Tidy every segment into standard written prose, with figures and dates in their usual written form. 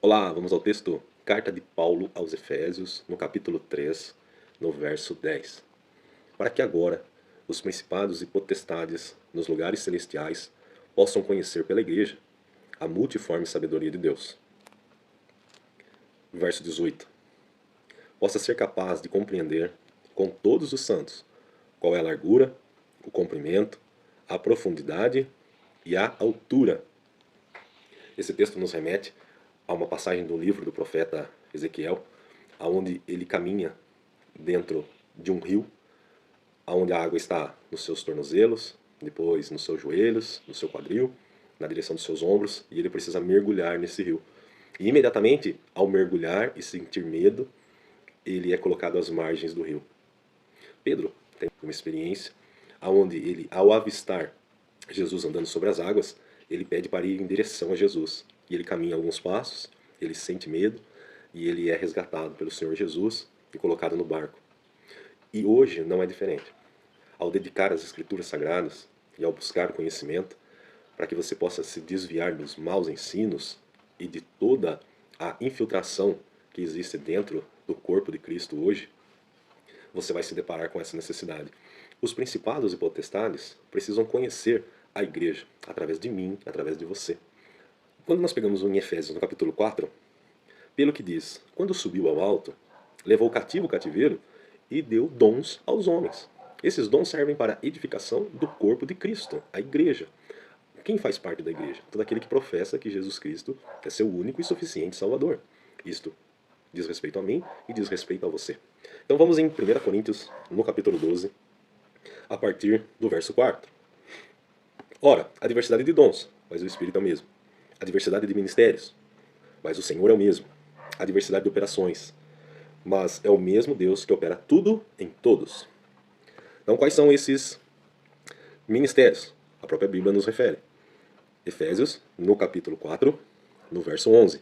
Olá, vamos ao texto Carta de Paulo aos Efésios, no capítulo 3, no verso 10. Para que agora os principados e potestades nos lugares celestiais possam conhecer pela igreja a multiforme sabedoria de Deus. Verso 18. Possa ser capaz de compreender com todos os santos qual é a largura, o comprimento, a profundidade e a altura. Esse texto nos remete a uma passagem do livro do profeta Ezequiel, onde ele caminha dentro de um rio, onde a água está nos seus tornozelos, depois nos seus joelhos, no seu quadril, na direção dos seus ombros, e ele precisa mergulhar nesse rio. E imediatamente, ao mergulhar e sentir medo, ele é colocado às margens do rio. Pedro tem uma experiência onde ele, ao avistar Jesus andando sobre as águas, ele pede para ir em direção a Jesus. E ele caminha alguns passos, ele sente medo, e ele é resgatado pelo Senhor Jesus e colocado no barco. E hoje não é diferente. Ao dedicar as Escrituras Sagradas e ao buscar conhecimento, para que você possa se desviar dos maus ensinos e de toda a infiltração que existe dentro do corpo de Cristo hoje, você vai se deparar com essa necessidade. Os principados e potestades precisam conhecer a igreja através de mim, através de você. Quando nós pegamos em Efésios, no capítulo 4, pelo que diz, quando subiu ao alto, levou cativo o cativeiro e deu dons aos homens. Esses dons servem para a edificação do corpo de Cristo, a igreja. Quem faz parte da igreja? Todo aquele que professa que Jesus Cristo é seu único e suficiente Salvador. Isto diz respeito a mim e diz respeito a você. Então vamos em 1 Coríntios, no capítulo 12, a partir do verso 4. Ora, a diversidade de dons, mas o Espírito é o mesmo. A diversidade de ministérios, mas o Senhor é o mesmo. A diversidade de operações, mas é o mesmo Deus que opera tudo em todos. Então quais são esses ministérios? A própria Bíblia nos refere. Efésios, no capítulo 4, no verso 11.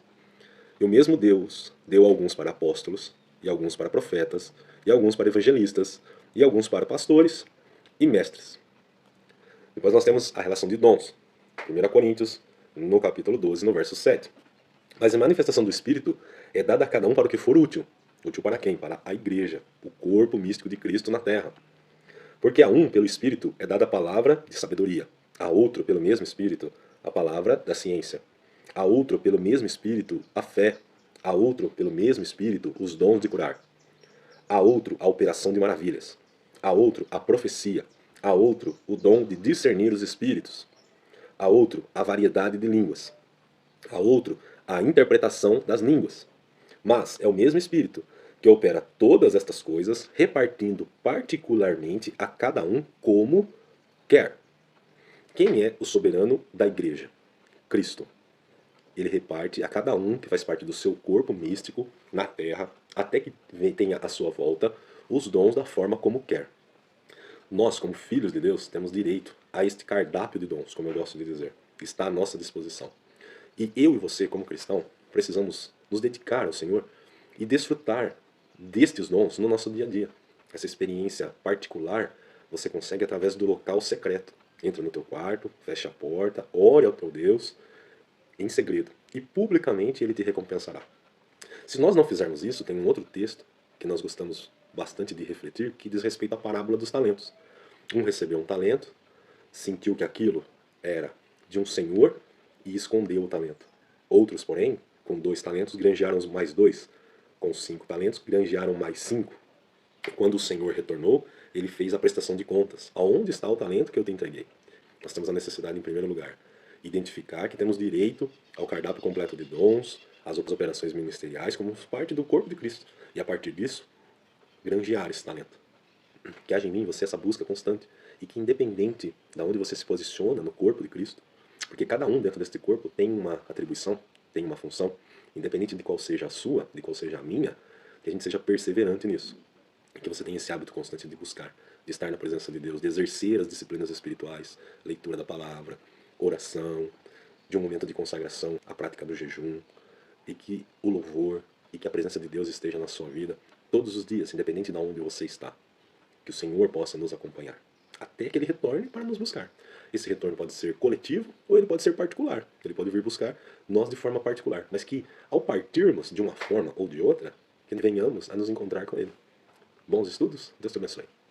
E o mesmo Deus deu alguns para apóstolos, e alguns para profetas, e alguns para evangelistas, e alguns para pastores e mestres. Depois nós temos a relação de dons. 1 Coríntios, no capítulo 12, no verso 7. Mas a manifestação do Espírito é dada a cada um para o que for útil. Útil para quem? Para a igreja, o corpo místico de Cristo na terra. Porque a um, pelo Espírito, é dada a palavra de sabedoria, a outro, pelo mesmo Espírito, a palavra da ciência, a outro, pelo mesmo Espírito, a fé, a outro, pelo mesmo Espírito, os dons de curar, a outro, a operação de maravilhas, a outro, a profecia, a outro, o dom de discernir os espíritos, a outro, a variedade de línguas, a outro, a interpretação das línguas. Mas é o mesmo Espírito que opera todas estas coisas, repartindo particularmente a cada um como quer. Quem é o soberano da igreja? Cristo. Ele reparte a cada um que faz parte do seu corpo místico na terra, até que tenha à sua volta os dons da forma como quer. Nós, como filhos de Deus, temos direito a este cardápio de dons, como eu gosto de dizer, que está à nossa disposição. E eu e você, como cristão, precisamos nos dedicar ao Senhor e desfrutar destes dons no nosso dia a dia. Essa experiência particular você consegue através do local secreto. Entra no teu quarto, fecha a porta, ore ao teu Deus em segredo. E publicamente Ele te recompensará. Se nós não fizermos isso, tem um outro texto que nós gostamos bastante de refletir, que diz respeito à parábola dos talentos. Um recebeu um talento, sentiu que aquilo era de um senhor e escondeu o talento. Outros, porém, com 2 talentos, granjearam mais 2. Com 5 talentos, granjearam mais 5. Quando o Senhor retornou, ele fez a prestação de contas. Aonde está o talento que eu te entreguei? Nós temos a necessidade, em primeiro lugar, identificar que temos direito ao cardápio completo de dons, às outras operações ministeriais, como parte do corpo de Cristo. E a partir disso, granjear esse talento. Que haja em mim você essa busca constante. E que independente de onde você se posiciona no corpo de Cristo, porque cada um dentro deste corpo tem uma atribuição, tem uma função, independente de qual seja a sua, de qual seja a minha, que a gente seja perseverante nisso. Que você tenha esse hábito constante de buscar, de estar na presença de Deus, de exercer as disciplinas espirituais, leitura da palavra, oração, de um momento de consagração, a prática do jejum, e que o louvor e que a presença de Deus esteja na sua vida todos os dias, independente de onde você está. Que o Senhor possa nos acompanhar. até que ele retorne para nos buscar. Esse retorno pode ser coletivo ou ele pode ser particular. Ele pode vir buscar nós de forma particular, mas que ao partirmos de uma forma ou de outra, que venhamos a nos encontrar com ele. Bons estudos? Deus te abençoe.